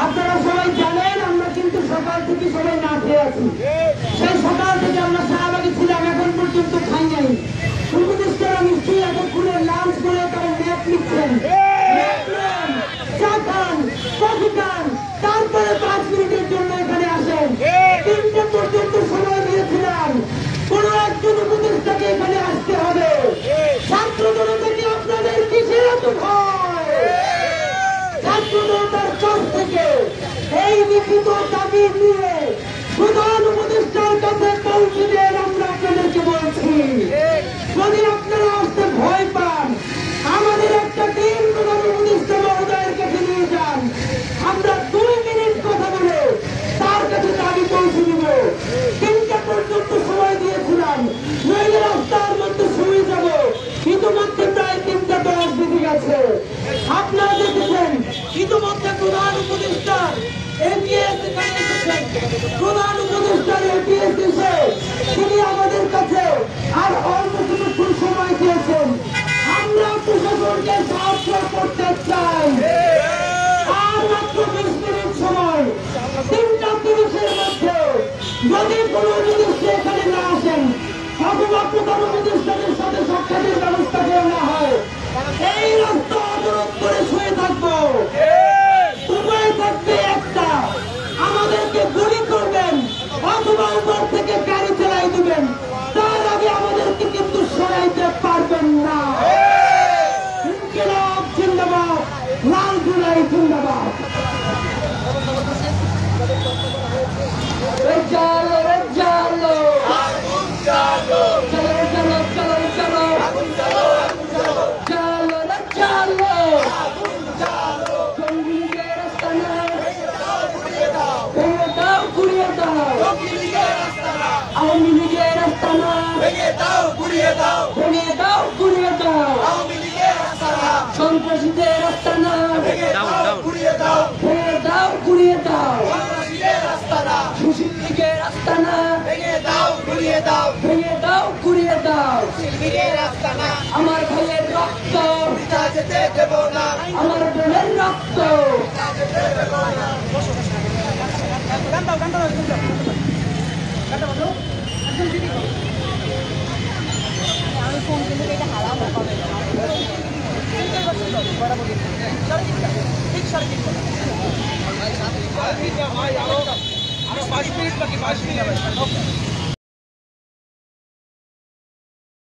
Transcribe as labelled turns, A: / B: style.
A: আপনারা সবাই জানেন আমরা কিন্তু সকাল থেকে সবাই না খেয়ে আছি। সেই সকাল থেকে আমরা শাহবাগে ছিলাম, এখন পর্যন্ত খাই নাই। উপদেষ্টারা নিশ্চয়ই এতক্ষণে লাঞ্চ করে তারা ম্যাপ লিখছেন, চা খান, কফি খান, তারপরে 5 মিনিটের জন্য এখানে আসেন। 3টা পর্যন্ত সময় দিয়েছিলাম, কোন একজন উপদেষ্টাকে এখানে আসতে হবে। ছাত্র জনতাকে আপনাদের কিসের এত ভয়? ছাত্র জনতার কাছ থেকে এই লিখিত দাবি নিয়ে প্রধান উপদেষ্টার কাছে পৌঁছে দেন। আমরা আপনাদেরকে বলছি, যদি আপনারা আসতে ভয় পান, আমাদের একটা টিম প্রধান উপদেষ্টা মহোদয়ের কাছে নিয়ে যান। আমরা 2 মিনিট কথা বলে তার কাছে দাবি পৌঁছে দিব। 3টা পর্যন্ত সময় দিয়েছিলাম, নইলে রাস্তার মধ্যে শুয়ে যাব। ইতিমধ্যে প্রায় 3টা 10 বেজে গেছে। আপনারা দেখেছেন ইতিমধ্যে প্রধান উপদেষ্টার এপিএস এখানে এসেছেন। প্রধান উপদেষ্টার এপিএস এসে তিনি আমাদের কাছে আর অল্প কিছুক্ষণ সময় দিয়েছেন। আমরা প্রশাসনকে সাহায্য করতে চাই। আর মাত্র 20 মিনিট সময়, 3টা 30-এর মধ্যে যদি কোনো উপদেষ্টা এখানে না আসেন অথবা প্রধান উপদেষ্টাদের সাথে সাক্ষাতের ব্যবস্থা করা হয়, এই রাস্তা অবরোধ করে শুয়ে থাকবো। উপায় থাকবে একটা, আমাদেরকে গুলি করবেন অথবা উপর থেকে গাড়ি চালাই দিবেন। তার আগে আমাদেরকে কিন্তু সরাইতে পারবেন না। ইনকিলাব জিন্দাবাদ, লাল জুলাই জিন্দাবাদ। চলো রে চলো, চলো চলো চলো চলো, চলো রে চলো। জঙ্গিদের রাস্তা না ভেঙে দাও, ঘুরিয়ে দাও। আওয়ামী লীগের রাস্তা না ভেঙে দাও, ঘুরিয়ে দাও, ভেঙে দাও, ঘুরিয়ে দাও। সন্ত্রাসীদের রাস্তা না ভেঙে দাও, ঘুরিয়ে দাও, ভেঙে দাও, ঘুরিয়ে দাও। মুসলিম লীগের রাস্তা না ভেঙে দাও, ঘুরিয়ে দাও, ভেঙে দাও, ঘুরিয়ে দাও। আমার ভাইয়ের রক্ত যেতে দেব না, আমার বোনের রক্ত আমি ফোন কিন্তু এটা হারাম হবে। আরো 5 মিনিট বাকি, 5 মিনিট।